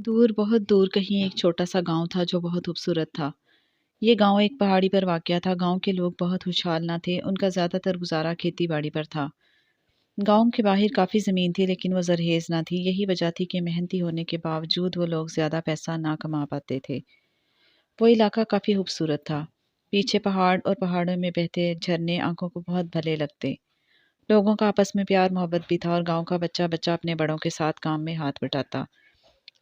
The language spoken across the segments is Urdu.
دور بہت دور کہیں ایک چھوٹا سا گاؤں تھا جو بہت خوبصورت تھا۔ یہ گاؤں ایک پہاڑی پر واقع تھا۔ گاؤں کے لوگ بہت خوشحال نہ تھے، ان کا زیادہ تر گزارا کھیتی باڑی پر تھا۔ گاؤں کے باہر کافی زمین تھی لیکن وہ زرخیز نہ تھی، یہی وجہ تھی کہ محنتی ہونے کے باوجود وہ لوگ زیادہ پیسہ نہ کما پاتے تھے۔ وہ علاقہ کافی خوبصورت تھا، پیچھے پہاڑ اور پہاڑوں میں بہتے جھرنے آنکھوں کو بہت بھلے لگتے۔ لوگوں کا آپس میں پیار محبت بھی تھا اور گاؤں کا بچہ بچہ اپنے بڑوں کے ساتھ کام میں ہاتھ بٹاتا۔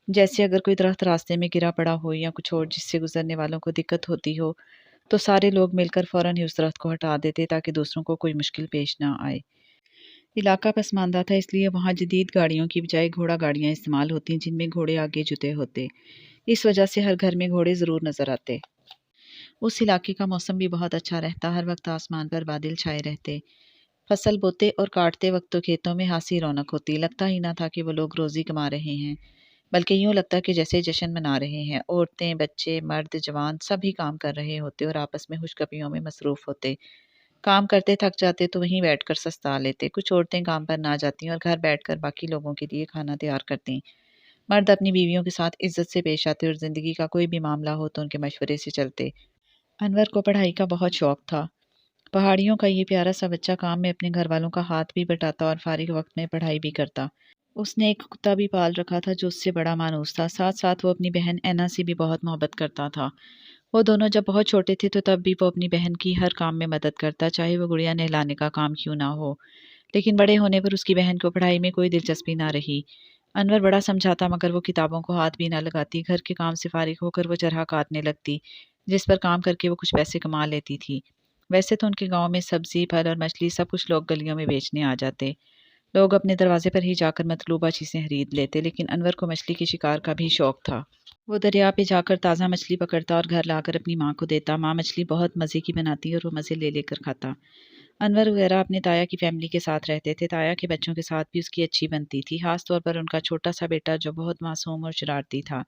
جیسے اگر کوئی درخت راستے میں گرا پڑا ہو یا کچھ اور جس سے گزرنے والوں کو دقت ہوتی ہو تو سارے لوگ مل کر فوراً ہی اس درخت کو ہٹا دیتے تاکہ دوسروں کو کوئی مشکل پیش نہ آئے۔ علاقہ پسماندہ تھا، اس لیے وہاں جدید گاڑیوں کی بجائے گھوڑا گاڑیاں استعمال ہوتی جن میں گھوڑے آگے جتے ہوتے۔ اس وجہ سے ہر گھر میں گھوڑے ضرور نظر آتے۔ اس علاقے کا موسم بھی بہت اچھا رہتا، ہر وقت آسمان پر بادل چھائے رہتے۔ فصل بوتے اور کاٹتے وقت تو کھیتوں میں خاصی رونق ہوتی، لگتا ہی نہ تھا کہ وہ لوگ روزی کما رہے ہیں، بلکہ یوں لگتا کہ جیسے جشن منا رہے ہیں۔ عورتیں، بچے، مرد، جوان سبھی کام کر رہے ہوتے اور آپس میں خوش گپیوں میں مصروف ہوتے۔ کام کرتے تھک جاتے تو وہیں بیٹھ کر سستا لیتے۔ کچھ عورتیں کام پر نہ جاتی اور گھر بیٹھ کر باقی لوگوں کے لیے کھانا تیار کرتی۔ مرد اپنی بیویوں کے ساتھ عزت سے پیش آتے اور زندگی کا کوئی بھی معاملہ ہو تو ان کے مشورے سے چلتے۔ انور کو پڑھائی کا بہت شوق تھا۔ پہاڑیوں کا یہ پیارا سا بچہ کام میں اپنے گھر والوں کا ہاتھ بھی بٹاتا اور فارغ وقت میں پڑھائی بھی کرتا۔ اس نے ایک کتا بھی پال رکھا تھا جو اس سے بڑا مانوس تھا۔ ساتھ ساتھ وہ اپنی بہن اینا سے بھی بہت محبت کرتا تھا۔ وہ دونوں جب بہت چھوٹے تھے تو تب بھی وہ اپنی بہن کی ہر کام میں مدد کرتا، چاہے وہ گڑیا نہلانے کا کام کیوں نہ ہو۔ لیکن بڑے ہونے پر اس کی بہن کو پڑھائی میں کوئی دلچسپی نہ رہی۔ انور بڑا سمجھاتا مگر وہ کتابوں کو ہاتھ بھی نہ لگاتی۔ گھر کے کام سے فارغ ہو کر وہ چرخا کاٹنے لگتی، جس پر کام کر کے وہ کچھ پیسے کما لیتی تھی۔ ویسے تو ان کے گاؤں میں سبزی، پھل اور مچھلی سب کچھ لوگ گلیوں میں بیچنے آ جاتے۔ لوگ اپنے دروازے پر ہی جا کر مطلوبہ چیزیں خرید لیتے، لیکن انور کو مچھلی کے شکار کا بھی شوق تھا۔ وہ دریا پہ جا کر تازہ مچھلی پکڑتا اور گھر لا کر اپنی ماں کو دیتا۔ ماں مچھلی بہت مزے کی بناتی اور وہ مزے لے لے کر کھاتا۔ انور وغیرہ اپنے تایا کی فیملی کے ساتھ رہتے تھے۔ تایا کے بچوں کے ساتھ بھی اس کی اچھی بنتی تھی، خاص طور پر ان کا چھوٹا سا بیٹا جو بہت معصوم اور شرارتی تھا۔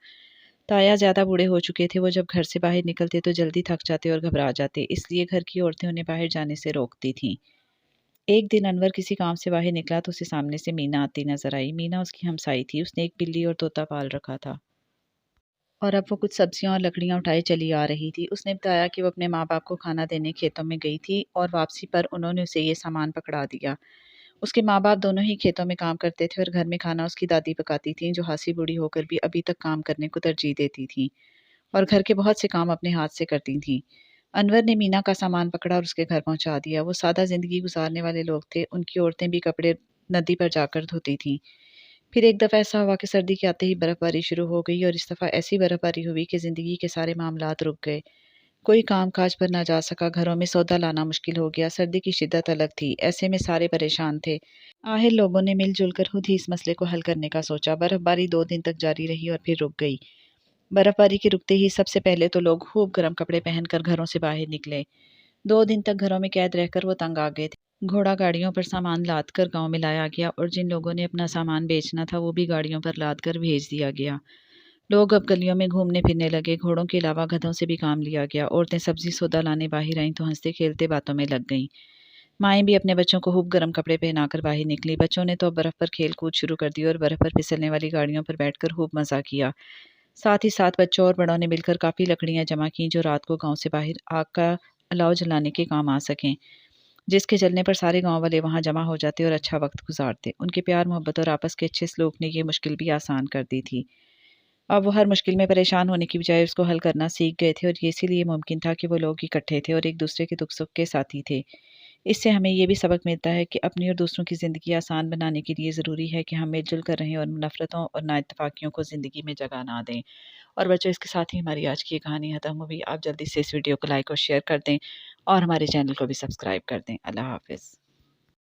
تایا زیادہ بوڑھے ہو چکے تھے، وہ جب گھر سے باہر نکلتے تو جلدی تھک جاتے اور گھبرا جاتے، اس لیے گھر کی عورتیں انہیں باہر جانے سے روکتی تھیں۔ ایک دن انور کسی کام سے باہر نکلا تو اسے سامنے سے مینا آتی نظر آئی۔ مینا اس کی ہمسائی تھی، اس نے ایک بلی اور طوطا پال رکھا تھا اور اب وہ کچھ سبزیاں اور لکڑیاں اٹھائے چلی آ رہی تھی۔ اس نے بتایا کہ وہ اپنے ماں باپ کو کھانا دینے کھیتوں میں گئی تھی اور واپسی پر انہوں نے اسے یہ سامان پکڑا دیا۔ اس کے ماں باپ دونوں ہی کھیتوں میں کام کرتے تھے اور گھر میں کھانا اس کی دادی پکاتی تھیں، جو خاصی بوڑھی ہو کر بھی ابھی تک کام کرنے کو ترجیح دیتی تھیں اور گھر کے بہت سے کام اپنے ہاتھ سے کرتی تھیں۔ انور نے مینا کا سامان پکڑا اور اس کے گھر پہنچا دیا۔ وہ سادہ زندگی گزارنے والے لوگ تھے، ان کی عورتیں بھی کپڑے ندی پر جا کر دھوتی تھیں۔ پھر ایک دفعہ ایسا ہوا کہ سردی کے آتے ہی برف باری شروع ہو گئی اور اس دفعہ ایسی برف باری ہوئی کہ زندگی کے سارے معاملات رک گئے۔ کوئی کام کاج پر نہ جا سکا، گھروں میں سودا لانا مشکل ہو گیا، سردی کی شدت الگ تھی، ایسے میں سارے پریشان تھے۔ آخر لوگوں نے مل جل کر خود ہی اس مسئلے کو حل کرنے کا سوچا۔ برف باری 2 دن تک جاری رہی اور پھر رک گئی۔ برف باری کے رکتے ہی سب سے پہلے تو لوگ خوب گرم کپڑے پہن کر گھروں سے باہر نکلے۔ 2 دن تک گھروں میں قید رہ کر وہ تنگ آ گئے تھے۔ گھوڑا گاڑیوں پر سامان لاد کر گاؤں میں لایا گیا اور جن لوگوں نے اپنا سامان بیچنا تھا وہ بھی گاڑیوں پر لاد کر بھیج دیا گیا۔ لوگ اب گلیوں میں گھومنے پھرنے لگے، گھوڑوں کے علاوہ گدھوں سے بھی کام لیا گیا۔ عورتیں سبزی سودا لانے باہر آئیں تو ہنستے کھیلتے باتوں میں لگ گئیں۔ مائیں بھی اپنے بچوں کو خوب گرم کپڑے پہنا کر باہر نکلی۔ بچوں نے تو اب برف پر کھیل کود شروع کر دی اور برف پر پھسلنے والی گاڑیوں پر بیٹھ کر خوب مزہ کیا۔ ساتھ ہی ساتھ بچوں اور بڑوں نے مل کر کافی لکڑیاں جمع کیں جو رات کو گاؤں سے باہر آگ کا الاؤ جلانے کے کام آ سکیں، جس کے جلنے پر سارے گاؤں والے وہاں جمع ہو جاتے اور اچھا وقت گزارتے۔ ان کے پیار محبت اور آپس کے اچھے سلوک نے یہ مشکل بھی آسان کر دی تھی۔ اب وہ ہر مشکل میں پریشان ہونے کی بجائے اس کو حل کرنا سیکھ گئے تھے اور یہ اسی لیے ممکن تھا کہ وہ لوگ اکٹھے تھے اور ایک دوسرے کے دکھ سکھ کے ساتھی تھے۔ اس سے ہمیں یہ بھی سبق ملتا ہے کہ اپنی اور دوسروں کی زندگی آسان بنانے کے لیے ضروری ہے کہ ہم مل جل کر رہیں اور نفرتوں اور نااتفاقیوں کو زندگی میں جگہ نہ دیں۔ اور بچوں، اس کے ساتھ ہی ہماری آج کی یہ کہانی ختم ہوئی۔ آپ جلدی سے اس ویڈیو کو لائک اور شیئر کر دیں اور ہمارے چینل کو بھی سبسکرائب کر دیں۔ اللہ حافظ۔